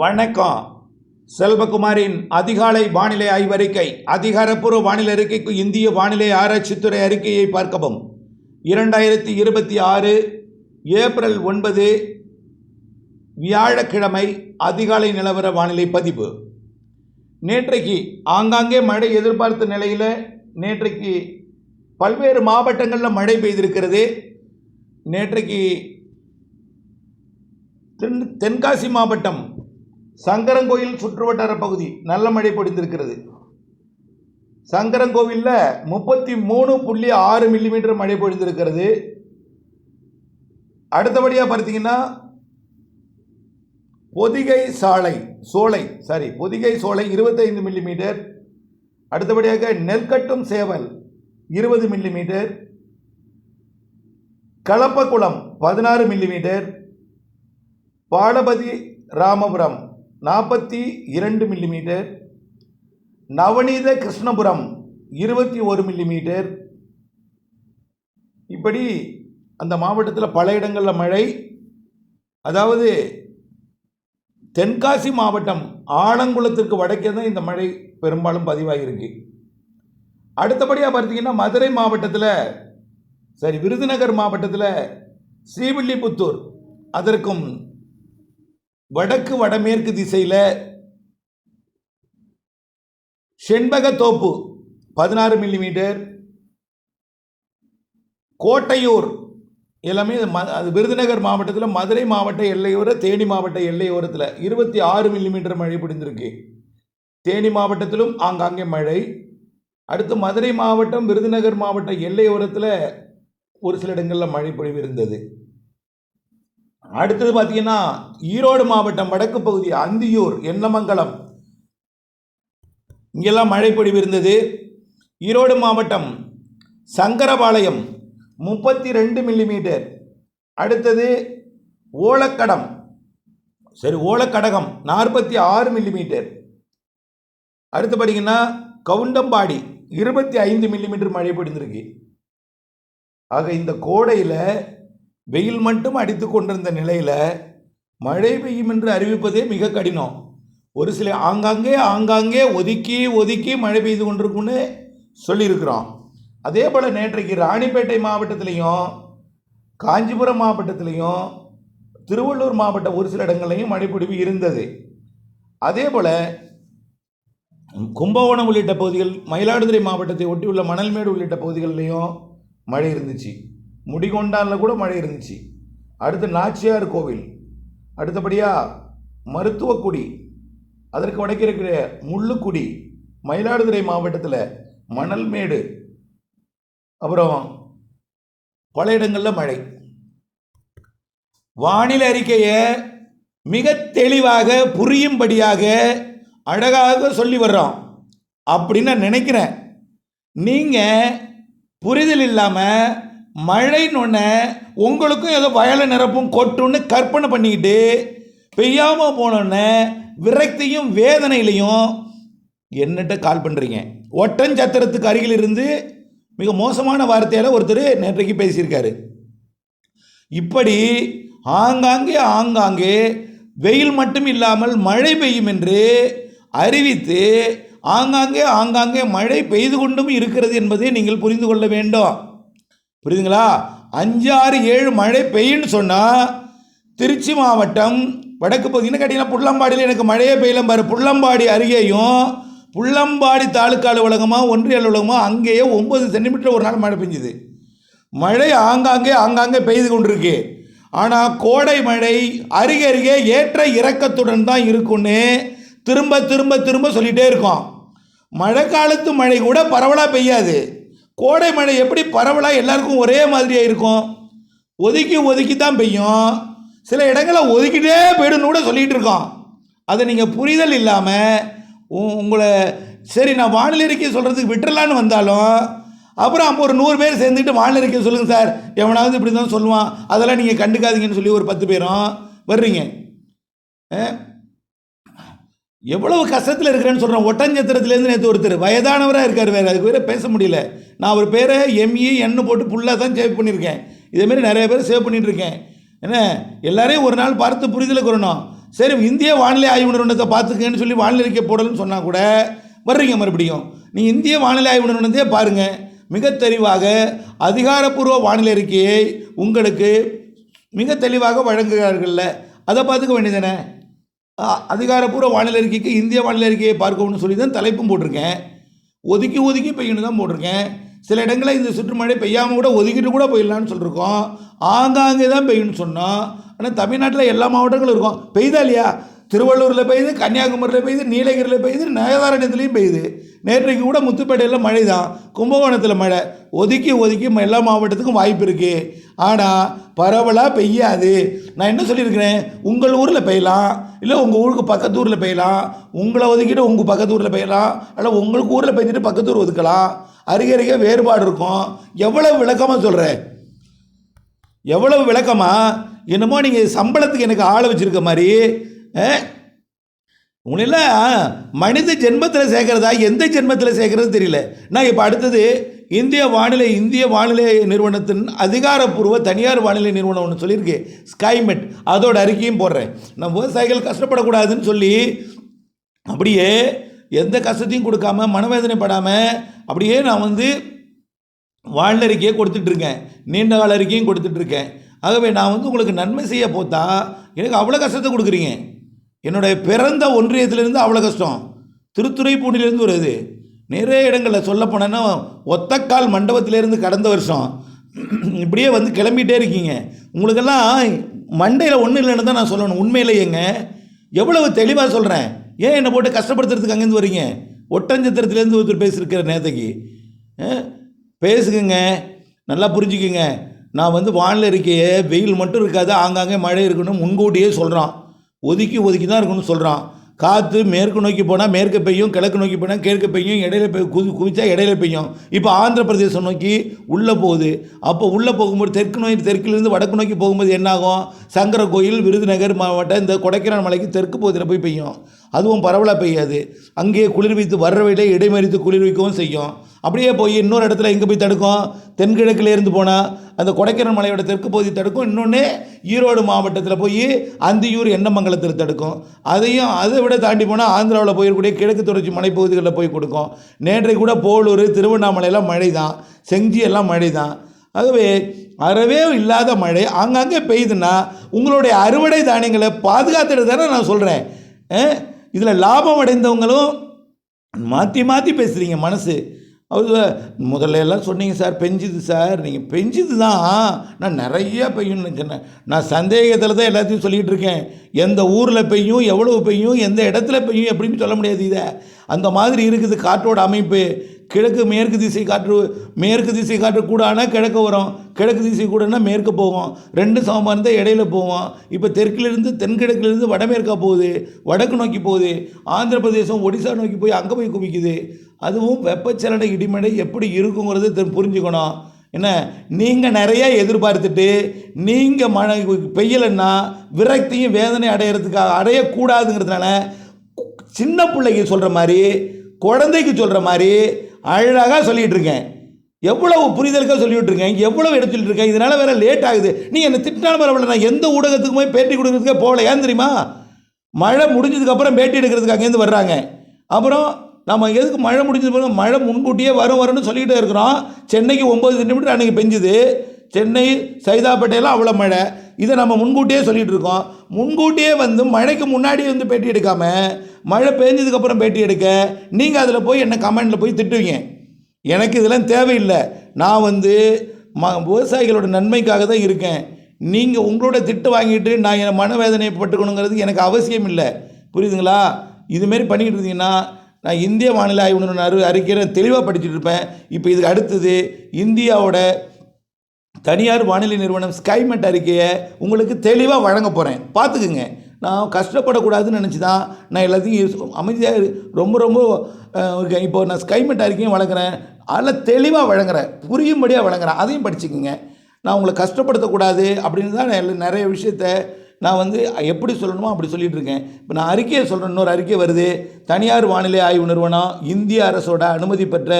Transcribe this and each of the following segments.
வணக்கம். செல்வகுமாரின் அதிகாலை வானிலை ஆய்வறிக்கை. அதிகாரப்பூர்வ வானிலை அறிக்கைக்கு இந்திய வானிலை ஆராய்ச்சித்துறை அறிக்கையை பார்க்கவும். 2026 ஏப்ரல் 9 வியாழக்கிழமை அதிகாலை நிலவர வானிலை பதிவு. நேற்றைக்கு ஆங்காங்கே மழை எதிர்பார்த்த நிலையில் நேற்றைக்கு பல்வேறு மாவட்டங்களில் மழை பெய்திருக்கிறது. நேற்றைக்கு தென்காசி மாவட்டம் சங்கரன்கோவில் சுற்றுவட்டார பகுதி நல்ல மழை பொழிந்திருக்கிறது. சங்கரன்கோவிலில் 33.6 மில்லிமீட்டர் மழை பொழிந்திருக்கிறது. அடுத்தபடியாக பார்த்தீங்கன்னா பொதிகை சோலை 25 மில்லிமீட்டர். அடுத்தபடியாக நெல்கட்டும் சேவல் 20 மில்லிமீட்டர். கலப்பக்குளம் 16 மில்லிமீட்டர். பாலபதி ராமபுரம் 42 மில்லிமீட்டர். நவநீத கிருஷ்ணபுரம் 21 மில்லிமீட்டர். இப்படி அந்த மாவட்டத்தில் பல இடங்களில் மழை. அதாவது தென்காசி மாவட்டம் ஆலங்குளத்திற்கு வடக்கே தான் இந்த மழை பெரும்பாலும் பதிவாகியிருக்கு. அடுத்தபடியாக பார்த்தீங்கன்னா மதுரை மாவட்டத்தில் விருதுநகர் மாவட்டத்தில் ஸ்ரீவில்லிபுத்தூர் அதற்கும் வடக்கு வடமேற்கு திசையில் செண்பகத்தோப்பு 16 மில்லிமீட்டர். கோட்டையூர் எல்லாமே அது விருதுநகர் மாவட்டத்தில் மதுரை மாவட்ட எல்லையோர தேனி மாவட்ட எல்லையோரத்தில் 26 மில்லிமீட்டர் மழை பிடிந்திருக்கு. தேனி மாவட்டத்திலும் ஆங்காங்கே மழை. அடுத்து மதுரை மாவட்டம் விருதுநகர் மாவட்ட எல்லையோரத்தில் ஒரு சில இடங்களில் மழை பொழிவு இருந்தது. அடுத்தது பார்த்தீங்கன்னா ஈரோடு மாவட்டம் வடக்கு பகுதி அந்தியூர் எண்ணமங்கலம் இங்கெல்லாம் மழை பொழிவு இருந்தது. ஈரோடு மாவட்டம் சங்கரபாளையம் 32 மில்லிமீட்டர். அடுத்தது ஓலக்கடகம் 46 மில்லிமீட்டர். அடுத்து பார்த்தீங்கன்னா கவுண்டம்பாடி 25 மில்லிமீட்டர் மழை பொழிந்திருக்கு. ஆக இந்த கோடையில் வெயில் மட்டும் அடித்து கொண்டிருந்த நிலையில் மழை பெய்யும் என்று அறிவிப்பதே மிக கடினம். ஒரு சில ஆங்காங்கே ஒதுக்கி மழை பெய்து கொண்டிருக்குன்னு சொல்லியிருக்கிறோம். அதே போல் நேற்றைக்கு ராணிப்பேட்டை மாவட்டத்திலையும் காஞ்சிபுரம் மாவட்டத்திலையும் திருவள்ளூர் மாவட்ட ஒரு சில இடங்கள்லையும் மழைப்பொழிவு இருந்தது. அதே போல் கும்பகோணம் உள்ளிட்ட பகுதிகள், மயிலாடுதுறை மாவட்டத்தை ஒட்டியுள்ள மணல்மேடு உள்ளிட்ட பகுதிகளிலையும் மழை இருந்துச்சு. முடிகொண்டானில் கூட மழை இருந்துச்சு. அடுத்து நாச்சியார் கோவில், அடுத்தபடியாக மருத்துவக்குடி, அதற்கு வடக்கே இருக்கிற முள்ளுக்குடி, மயிலாடுதுறை மாவட்டத்தில் மணல்மேடு, அப்புறம் பல இடங்களில் மழை. வானிலை அறிக்கையை மிக தெளிவாக புரியும்படியாக அழகாக சொல்லி வர்றோம் அப்படின்னு நான் நினைக்கிறேன். நீங்கள் புரிதல் இல்லாமல் மழைன்னு உங்களுக்கும் ஏதோ வயலை நிரப்பும் கொட்டுன்னு கற்பனை பண்ணிக்கிட்டு பெய்யாமல் போனோன்னு விரக்தியும் வேதனையிலையும் என்னட்ட கால் பண்ணுறீங்க. ஒட்டஞ்சத்திரத்துக்கு அருகில் இருந்து மிக மோசமான வார்த்தையால் ஒருத்தர் நேற்றைக்கு பேசியிருக்காரு. இப்படி ஆங்காங்கே வெயில் மட்டும் இல்லாமல் மழை பெய்யும் என்று அறிவித்து ஆங்காங்கே மழை பெய்து கொண்டும் இருக்கிறது என்பதை நீங்கள் புரிந்து கொள்ள வேண்டும். புரியுதுங்களா? 5, 6, 7 மழை பெய்யுன்னு சொன்னால் திருச்சி மாவட்டம் வடக்கு பகுதின்னு கேட்டிங்கன்னா புள்ளம்பாடியில் எனக்கு மழையே பெய்யலாம் பாரு. புள்ளம்பாடி அருகேயும் புள்ளம்பாடி தாலுக்கா அலுவலகமோ ஒன்றிய அலுவலகமோ அங்கேயே 9 சென்டிமீட்டர் ஒரு நாள் மழை பெஞ்சுது. மழை ஆங்காங்கே பெய்து கொண்டிருக்கு. ஆனால் கோடை மழை அருகே ஏற்ற இறக்கத்துடன் தான் இருக்குன்னு திரும்ப சொல்லிகிட்டே இருக்கோம். மழை காலத்து மழை கூட பரவலாக பெய்யாது. கோடை மழை எப்படி பரவலாக எல்லாருக்கும் ஒரே மாதிரியாக இருக்கும்? ஒதுக்கி தான் பெய்யும். சில இடங்களில் ஒதுக்கிட்டே போயிடுன்னு கூட சொல்லிகிட்டு இருக்கோம். அதை நீங்கள் புரிதல் இல்லாமல் உங்களை நான் வானிலை அறிக்கை சொல்கிறதுக்கு விட்டுறலான்னு வந்தாலும் அப்புறம் அப்போ ஒரு 100 பேர் சேர்ந்துக்கிட்டு வானிலை அறிக்கை சொல்லுங்கள் சார், எவனாவது இப்படி தான் சொல்லுவான், அதெல்லாம் நீங்கள் கண்டுக்காதீங்கன்னு சொல்லி ஒரு 10 பேரும் வர்றீங்க. எவ்வளவு கஷ்டத்தில் இருக்கிறேன்னு சொல்கிறேன். ஒட்டஞ்சத்திரத்துலேருந்து நேற்று ஒருத்தர் வயதானவராக இருக்கார், வேறு அதுக்கு வேறு பேச முடியல. நான் ஒரு பேரை ME போட்டு ஃபுல்லாக தான் சேவ் பண்ணியிருக்கேன். இதேமாரி நிறைய பேர் சேவ் பண்ணிகிட்டு இருக்கேன். என்ன எல்லாரையும் ஒரு நாள் பார்த்து புரிதலுக்கு வரணும். சரி இந்திய வானிலை ஆய்வு நிறுவனத்தை பார்த்துக்கன்னு சொல்லி வானிலை அறிக்கை போடலன்னு சொன்னால் கூட வர்றீங்க மறுபடியும். நீ இந்திய வானிலை ஆய்வு நிறுவனத்தையே பாருங்கள், மிக தெளிவாக அதிகாரப்பூர்வ வானிலை அறிக்கையை உங்களுக்கு மிக தெளிவாக வழங்குகிறார்கள்ல, அதை பார்த்துக்க வேண்டியதானே. அதிகாரப்பூர்வ வானிலை அறிக்கைக்கு இந்திய வானிலை அறிக்கையை பார்க்கணும்னு சொல்லி தான் தலைப்பும் போட்டிருக்கேன். ஒதுக்கி ஒதுக்கி பெய்யணும் தான் போட்டிருக்கேன். சில இடங்களில் இந்த சுற்றுமழை பெய்யாமல் கூட ஒதுக்கிட்டு கூட போயிடலான்னு சொல்லியிருக்கோம். ஆங்காங்கே தான் பெய்யணும்னு சொன்னோம். ஆனால் தமிழ்நாட்டில் எல்லா மாவட்டங்களும் இருக்கும். பெய்தா இல்லையா? திருவள்ளூரில் பெய்யுது, கன்னியாகுமரியில் பெய்யுது, நீலகிரியில் பெய்யுது, நயதாரண்யத்துலேயும் பெய்யுது. நேற்றைக்கு கூட முத்துப்பேட்டையில் மழை தான், கும்பகோணத்தில் மழை. ஒதுக்கி ஒதுக்கி எல்லா மாவட்டத்துக்கும் வாய்ப்பு இருக்குது. ஆனால் பரவலாக பெய்யாது. நான் என்ன சொல்லியிருக்கிறேன், உங்கள் ஊரில் பெய்யலாம், இல்லை உங்கள் ஊருக்கு பக்கத்து ஊரில் பெய்யலாம், உங்களை ஒதுக்கிட்டு உங்கள் பக்கத்து ஊரில் பெய்யலாம், இல்லை உங்களுக்கு ஊரில் பெய்ஞ்சிட்டு பக்கத்து ஊர் ஒதுக்கலாம். அருகே வேறுபாடு இருக்கும். எவ்வளவு விளக்கமாக சொல்கிறேன், எவ்வளவு விளக்கமாக. என்னமோ நீங்கள் சம்பளத்துக்கு எனக்கு ஆளை வச்சுருக்க மாதிரி. உங்களெல்லாம் மனித ஜென்மத்தில் சேர்க்குறதா எந்த ஜென்மத்தில் சேர்க்குறது தெரியல. நான் இப்போ அடுத்தது இந்திய வானிலை நிறுவனத்தின் அதிகாரப்பூர்வ தனியார் வானிலை நிறுவனம் ஒன்று சொல்லியிருக்கு, ஸ்கைமெட். அதோட அறிக்கையும் போடுறேன். நம்ம விவசாயிகள் கஷ்டப்படக்கூடாதுன்னு சொல்லி அப்படியே எந்த கஷ்டத்தையும் கொடுக்காம மனவேதனைப்படாமல் அப்படியே நான் வானிலை அறிக்கையை கொடுத்துட்ருக்கேன், நீண்ட கால அறிக்கையும் கொடுத்துட்ருக்கேன். ஆகவே நான் உங்களுக்கு நன்மை செய்ய போத்தா எனக்கு அவ்வளோ கஷ்டத்தை கொடுக்குறீங்க. என்னுடைய பிறந்த ஒன்றியத்திலேருந்து அவ்வளோ கஷ்டம், திருத்துறைப்பூண்டிலேருந்து வருது. நிறைய இடங்களில் சொல்ல போனேன்னா ஒத்தக்கால் மண்டபத்திலேருந்து கடந்த வருஷம் இப்படியே கிளம்பிகிட்டே இருக்கீங்க. உங்களுக்கெல்லாம் மண்டையில் ஒன்றும் இல்லைன்னு தான் நான் சொல்லணும். உண்மையிலேயேங்க எவ்வளவு தெளிவாக சொல்கிறேன். ஏன் என்னை போட்டு கஷ்டப்படுத்துறதுக்கு அங்கேருந்து வரீங்க? ஒட்டஞ்சத்திரத்துலேருந்து ஒருத்தர் பேசியிருக்கிற நேற்றுக்கு பேசுங்க, நல்லா புரிஞ்சுக்குங்க. நான் வானிலை அறிக்கையை வெயில் மட்டும் இருக்காது, ஆங்காங்கே மழை இருக்கணும் முன்கூட்டியே சொல்கிறான். ஒதுக்கி ஒதுக்கி தான் இருக்கணும்னு சொல்கிறான். காற்று மேற்கு நோக்கி போனால் மேற்கு பெய்யும், கிழக்கு நோக்கி போனால் கிழக்கு பெய்யும், இடையில குவிச்சா இடையில பெய்யும். இப்போ ஆந்திர பிரதேசம் நோக்கி உள்ளே போகுது. அப்போ உள்ளே போகும்போது தெற்கிலிருந்து வடக்கு நோக்கி போகும்போது என்னாகும்? சங்கரகோயில், விருதுநகர் மாவட்டம், இந்த கொடைக்கானல் மலைக்கு தெற்கு பகுதியில் போய் பெய்யும். அதுவும் பரவலாக பெய்யாது. அங்கேயே குளிர்வித்து வர்ற வழியிலே இடைமறித்து குளிர்விக்கவும் செய்யும். அப்படியே போய் இன்னொரு இடத்துல எங்கே போய் தடுக்கும்? தென்கிழக்கிலேருந்து போனால் அந்த கொடைக்கானல் மலையோட தெற்கு பகுதி தடுக்கும். இன்னொன்று ஈரோடு மாவட்டத்தில் போய் அந்தியூர் எண்ணமங்கலத்தில் தடுக்கும். அதை விட தாண்டி போனால் ஆந்திராவில் போயிருக்கூடிய கிழக்கு தொடர்ச்சி மலைப்பகுதிகளில் போய் கொடுக்கும். நேற்றைக்கு கூட போலூர், திருவண்ணாமலையெல்லாம் மழை தான், செஞ்சி எல்லாம் மழை தான். ஆகவே அறவே இல்லாத மழை ஆங்காங்கே பெய்யுதுன்னா உங்களுடைய அறுவடை தானியங்களை பாதுகாத்துட்டு தானே நான் சொல்கிறேன். இதில் லாபம் அடைந்தவங்களும் மாற்றி மாற்றி பேசுகிறீங்க. மனசு முதல்ல எல்லாம் சொன்னீங்க சார், பெஞ்சுது சார். நீங்கள் பெஞ்சுது தான், நான் நிறையா பெய்யும்னு சொன்னேன். நான் சந்தேகத்தில் தான் எல்லாத்தையும் சொல்லிகிட்டு இருக்கேன். எந்த ஊரில் பெய்யும், எவ்வளவு பெய்யும், எந்த இடத்துல பெய்யும் எப்படின்னு சொல்ல முடியாது. இதை அந்த மாதிரி இருக்குது காற்றோட அமைப்பு. கிழக்கு மேற்கு திசை காற்று கூடானா கிழக்கு வரும், கிழக்கு திசை கூடனா மேற்கு போகும். ரெண்டு சமமாக இருந்தால் இடையில போவோம். இப்போ தெற்கிலிருந்து தென்கிழக்கிலிருந்து வடமேற்கா போகுது, வடக்கு நோக்கி போகுது. ஆந்திர பிரதேசம் ஒடிசா நோக்கி போய் அங்கே போய் குவிக்குது. அதுவும் வெப்பச்சலன இடிமழை எப்படி இருக்குங்கிறது புரிஞ்சுக்கணும். என்ன, நீங்கள் நிறைய எதிர்பார்த்துட்டு நீங்கள் மழை பெய்யலைன்னா விரக்தியும் வேதனை அடையக்கூடாதுங்கிறதுனால சின்ன பிள்ளைக்கு சொல்கிற மாதிரி, குழந்தைக்கு சொல்கிற மாதிரி அழகாக சொல்லிகிட்டு இருக்கேன். எவ்வளவு புரிதலுக்காக சொல்லிகிட்டு இருக்கேன், எவ்வளவு எடுத்துகிட்டு இருக்கேன். இதனால் வேறு லேட் ஆகுது. நீ என்னை திட்டினாலும் பரவாயில்ல, நான் எந்த ஊடகத்துக்கு போய் பேட்டி கொடுக்குறதுக்கே போகல. ஏன் தெரியுமா? மழை முடிஞ்சதுக்கப்புறம் பேட்டி எடுக்கிறதுக்கு அங்கேருந்து வர்றாங்க. அப்புறம் நம்ம எதுக்கு மழை முடிஞ்சது போது மழை முன்கூட்டியே வரும்னு சொல்லிகிட்டே இருக்கிறோம். சென்னைக்கு 9 சென்டிமீட்டர் அன்றைக்கி பெஞ்சுது. சென்னை சைதாப்பேட்டையெல்லாம் அவ்வளோ மழை. இதை நம்ம முன்கூட்டியே சொல்லிகிட்டு இருக்கோம். முன்கூட்டியே மழைக்கு முன்னாடியே பேட்டி எடுக்காமல் மழை பெஞ்சதுக்கப்புறம் பேட்டி எடுக்க நீங்கள் அதில் போய் என்ன கமெண்டில் போய் திட்டுவீங்க. எனக்கு இதெல்லாம் தேவையில்லை. நான் விவசாயிகளோட நன்மைக்காக தான் இருக்கேன். நீங்கள் உங்களோட திட்டு வாங்கிட்டு நான் என் மனவேதனைப்பட்டுக்கணுங்கிறது எனக்கு அவசியம் இல்லை. புரியுதுங்களா? இதுமாரி பண்ணிக்கிட்டு இருந்தீங்கன்னா நான் இந்திய வானிலை ஆய்வு நிறுவன அறிக்கையை தெளிவாக படிச்சுட்டு இருப்பேன். இப்போ இதுக்கு அடுத்தது இந்தியாவோட தனியார் வானிலை நிறுவனம் ஸ்கைமெட் அறிக்கையை உங்களுக்கு தெளிவாக வழங்க போகிறேன். பார்த்துக்குங்க. நான் கஷ்டப்படக்கூடாதுன்னு நினச்சி தான் நான் எல்லாத்தையும் அமைதியாக ரொம்ப இருக்கேன். இப்போ நான் ஸ்கைமெட் அறிக்கையும் வழங்குறேன், அதில் தெளிவாக வழங்குறேன், புரியும்படியாக வழங்குறேன். அதையும் படிச்சுக்குங்க. நான் உங்களை கஷ்டப்படுத்தக்கூடாது அப்படின்னு தான் நான் நிறைய விஷயத்தை நான் எப்படி சொல்லணுமோ அப்படி சொல்லிகிட்டு இருக்கேன். இப்போ நான் அறிக்கையை சொல்கிறேன். இன்னொரு அறிக்கை வருது. தனியார் வானிலை ஆய்வு நிறுவனம் இந்திய அரசோட அனுமதி பெற்ற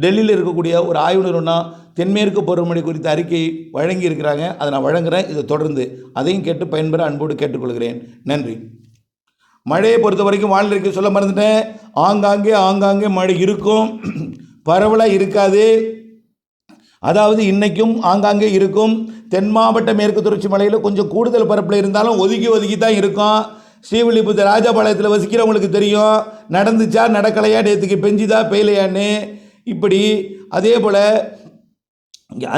டெல்லியில் இருக்கக்கூடிய ஒரு ஆய்வு நிறுவனம் தென்மேற்கு பருவமழை குறித்த அறிக்கை வழங்கி இருக்கிறாங்க. அதை நான் வழங்குகிறேன். இதை தொடர்ந்து அதையும் கேட்டு பயன்பெற அன்போடு கேட்டுக்கொள்கிறேன். நன்றி. மழையை பொறுத்த வரைக்கும் வானிலை அறிக்கை சொல்ல மறந்துட்டேன். ஆங்காங்கே மழை இருக்கும், பரவலாக இருக்காது. அதாவது இன்றைக்கும் ஆங்காங்கே இருக்கும். தென் மாவட்ட மேற்கு தொடர்ச்சி மலையில் கொஞ்சம் கூடுதல் பரப்பில் இருந்தாலும் ஒதுக்கி தான் இருக்கும். ஸ்ரீவில்லிபுத்தூர் ராஜபாளையத்தில் வசிக்கிறவங்களுக்கு தெரியும் நடந்துச்சா நடக்கலையா, நேற்றுக்கு பெஞ்சுதா பெய்யலையான்னு. இப்படி அதே போல்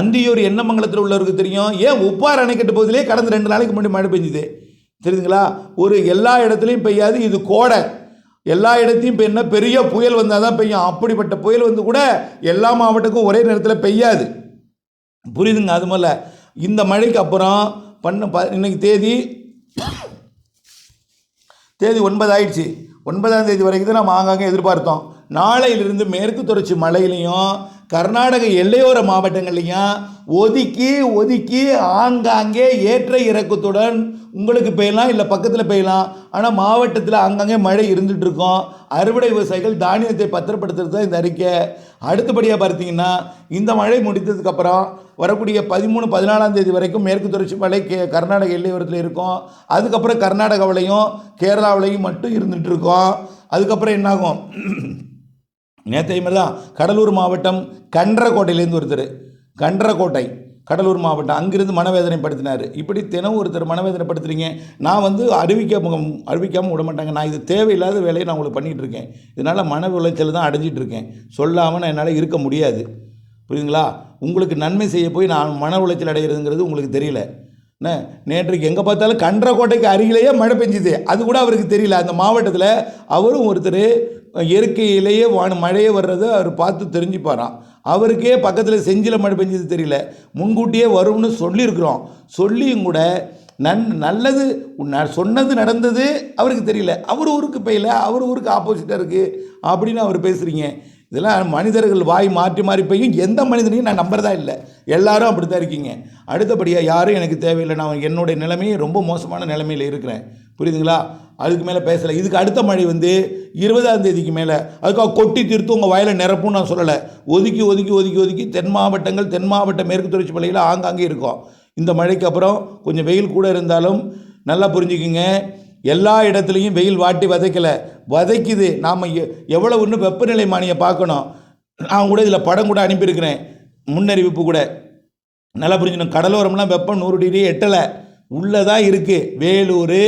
அந்தியூர் எண்ணமங்கலத்தில் உள்ளவருக்கு தெரியும். ஏன் உப்பார் அணைக்கட்டு பகுதியிலே கடந்த 2 நாளைக்கு முன்னாடி மழை பெஞ்சுது தெரியுதுங்களா. ஒரு எல்லா இடத்துலையும் பெய்யாது, இது கோடை. எல்லா இடத்தையும் இப்போ என்ன பெரிய புயல் வந்தால் தான் பெய்யும். அப்படிப்பட்ட புயல் வந்து கூட எல்லா மாவட்டக்கும் ஒரே நேரத்தில் பெய்யாது. புரியுதுங்க. அது மேலே இந்த மழைக்கு அப்புறம் இன்னைக்கு தேதி 9 ஆயிடுச்சு. 9ஆம் தேதி வரைக்கும் தான் நம்ம ஆங்காங்கே எதிர்பார்த்தோம். நாளையிலிருந்து மேற்கு தொடர்ச்சி மலையிலையும் கர்நாடக எல்லையோர மாவட்டங்கள்லையும் ஒதுக்கி ஆங்காங்கே ஏற்ற இறக்கத்துடன் உங்களுக்கு பெய்யலாம், இல்லை பக்கத்தில் பெய்யலாம். ஆனால் மாவட்டத்தில் ஆங்காங்கே மழை இருந்துகிட்டு இருக்கும். அறுவடை விவசாயிகள் தானியத்தை பத்திரப்படுத்துறது தான் இந்த அறிக்கை. அடுத்தபடியாக பார்த்தீங்கன்னா இந்த மழை முடித்ததுக்கப்புறம் வரக்கூடிய 13, 14ஆம் தேதி வரைக்கும் மேற்கு தொடர்ச்சி மலை கர்நாடக எல்லையோரத்தில் இருக்கும். அதுக்கப்புறம் கர்நாடகாவிலையும் கேரளாவிலையும் மட்டும் இருந்துகிட்டு இருக்கும். அதுக்கப்புறம் என்னாகும், நேற்றையுமே தான் கடலூர் மாவட்டம் கன்றக்கோட்டையிலேருந்து ஒருத்தர், கன்றக்கோட்டை கடலூர் மாவட்டம், அங்கிருந்து மனவேதனைப்படுத்தினார். இப்படி தினம் ஒருத்தர் மனவேதனைப்படுத்துறீங்க. நான் வந்து அறிவிக்காமல் விட மாட்டாங்க. நான் இது தேவையில்லாத வேலையை நான் உங்களுக்கு பண்ணிகிட்டு இருக்கேன். இதனால் மன உளைச்சல் தான் அடைஞ்சிட்டு இருக்கேன். சொல்லாமல் நான் என்னால் இருக்க முடியாது. புரியுதுங்களா. உங்களுக்கு நன்மை செய்ய போய் நான் மன உளைச்சல் அடைகிறதுங்கிறது உங்களுக்கு தெரியல. நேற்றுக்கு எங்கே பார்த்தாலும் கன்றக்கோட்டைக்கு அருகிலேயே மழை பெஞ்சுது. அது கூட அவருக்கு தெரியல. அந்த மாவட்டத்தில் அவரும் ஒருத்தர் இயற்கையிலேயே மழையே வர்றது அவர் பார்த்து தெரிஞ்சுப்பாராம். அவருக்கே பக்கத்தில் செஞ்சில் மழை பெஞ்சது தெரியல. முன்கூட்டியே வரும்னு சொல்லியிருக்கிறோம். சொல்லியும் கூட நல்லது சொன்னது நடந்தது அவருக்கு தெரியல. அவர் ஊருக்கு பெய்யல, அவர் ஊருக்கு ஆப்போசிட்டாக இருக்குது அப்படின்னு அவர் பேசுகிறீங்க. இதெல்லாம் மனிதர்கள் வாய் மாறி பெய்யும். எந்த மனிதனையும் நான் நம்புறதா இல்லை. எல்லாரும் அப்படி தான் இருக்கீங்க. அடுத்தபடியாக யாரும் எனக்கு தேவையில்லை. நான் என்னுடைய நிலைமையை ரொம்ப மோசமான நிலைமையில் இருக்கிறேன். புரியுதுங்களா. அதுக்கு மேலே பேசலை. இதுக்கு அடுத்த மழை வந்து 20ஆம் தேதிக்கு மேலே அதுக்காக கொட்டி தீர்த்து உங்கள் வயலை நிரப்பும் நான் சொல்லலை. ஒதுக்கி தென் மாவட்ட மேற்கு தொடர்ச்சி மலையில் ஆங்காங்கே இருக்கும். இந்த மழைக்கு அப்புறம் கொஞ்சம் வெயில் கூட இருந்தாலும் நல்லா புரிஞ்சுக்குங்க, எல்லா இடத்துலையும் வெயில் வாட்டி வதைக்குது. நாம் எவ்வளவுன்னு வெப்பநிலை மானியை பார்க்கணும். நான் கூட இதில் படம் கூட அனுப்பியிருக்கிறேன், முன்னறிவிப்பு கூட. நல்லா புரிஞ்சுக்கணும். கடலோரம்லாம் வெப்பம் 100 டிகிரி எட்டலை, உள்ளதான் இருக்குது. வேலூர்,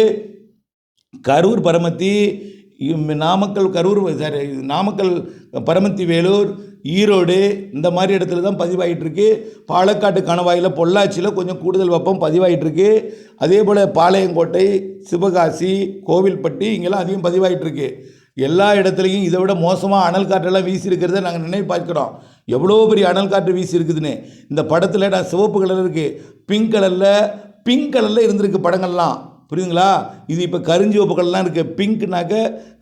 கரூர், பரமத்தி, நாமக்கல், பரமத்தி, வேலூர், ஈரோடு இந்த மாதிரி இடத்துல தான் பதிவாகிட்டுருக்கு. பாலக்காட்டு கணவாயில் பொள்ளாச்சியில் கொஞ்சம் கூடுதல் வெப்பம் பதிவாகிட்டுருக்கு. அதே போல் பாளையங்கோட்டை, சிவகாசி, கோவில்பட்டி இங்கெல்லாம் அதிகம் பதிவாகிட்டுருக்கு. எல்லா இடத்துலையும் இதை விட மோசமாக அனல் காற்றெல்லாம் வீசி இருக்கிறத நாங்கள் நினைவு பார்க்குறோம். எவ்வளோ பெரிய அனல் காற்று வீசி இருக்குதுன்னு. இந்த படத்தில் நான் சிவப்பு கலர் இருக்குது, பிங்க் கலரில் இருந்திருக்கு படங்கள்லாம். புரியுதுங்களா. இது இப்போ கருஞ்சிவப்பு கலர்லாம் இருக்குது. பிங்க்னாக்க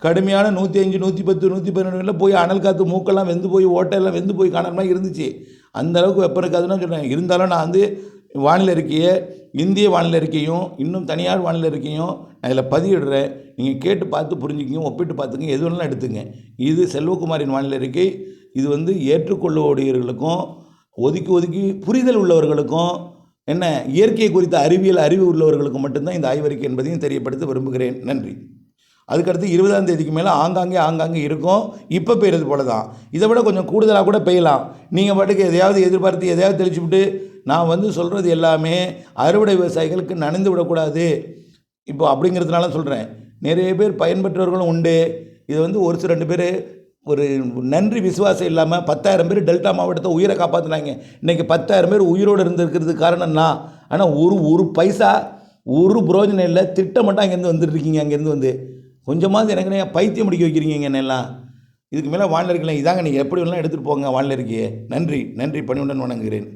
கடுமையான 105, 110, 112 போய் அனல் காற்று மூக்கெல்லாம் வெந்து போய் ஓட்டையெல்லாம் வெந்து போய் காண மாதிரி இருந்துச்சு. அந்தளவுக்கு வெப்பம் இருக்காதுன்னு சொல்கிறேன். இருந்தாலும் நான் வந்து வானிலை அறிக்கையை, இந்திய வானிலை அறிக்கையும் இன்னும் தனியார் வானிலை அறிக்கையும் நான் இதில் பதிவிடுறேன். நீங்கள் கேட்டு பார்த்து புரிஞ்சுக்கிங்க, ஒப்பிட்டு பார்த்துங்க, எது வேணாலும் எடுத்துங்க. இது செல்வகுமாரின் வானிலை அறிக்கை. இது வந்து ஏற்றுக்கொள்ளுடையவர்களுக்கும் ஒதுக்கி புரிதல் உள்ளவர்களுக்கும் இயற்கை குறித்த அறிவு உள்ளவர்களுக்கு மட்டும்தான் இந்த ஆய்வறிக்கை என்பதையும் தெரியப்படுத்த விரும்புகிறேன். நன்றி. அதுக்கடுத்து 20ஆம் தேதிக்கு மேலே ஆங்காங்கே இருக்கும். இப்போ பெய்கிறது போல தான். இதை விட கொஞ்சம் கூடுதலாக கூட பெய்யலாம். நீங்கள் பாட்டுக்கு எதையாவது எதிர்பார்த்து எதையாவது தெளிச்சு விட்டு நான் வந்து சொல்கிறது எல்லாமே அறுவடை விவசாயிகளுக்கு நனைந்து விடக்கூடாது இப்போ அப்படிங்கிறதுனால சொல்கிறேன். நிறைய பேர் பயன்பெற்றவர்களும் உண்டு. இது வந்து ஒரு சில 2 பேர் ஒரு நன்றி விசுவாசம் இல்லாமல் 10,000 பேர் டெல்டா மாவட்டத்தை உயிரை காப்பாற்றினாங்க. இன்றைக்கி 10,000 பேர் உயிரோடு இருந்திருக்கிறதுக்கு காரணம்னா, ஆனால் ஒரு பைசா ஒரு புரோஜனம் இல்லை. திட்டம் மட்டும் அங்கேருந்து வந்துட்டுருக்கீங்க. அங்கேருந்து வந்து கொஞ்சமாவது எனக்கு பைத்தியம் முடிக்க வைக்கிறீங்க என்னெல்லாம். இதுக்கு மேலே வானிலை இருக்கலாம். இதாங்க நீங்கள் எப்படி வேணாலும் எடுத்துகிட்டு போங்க வானிலை இருக்கையே. நன்றி பணிவுடன் வணங்குகிறேன்.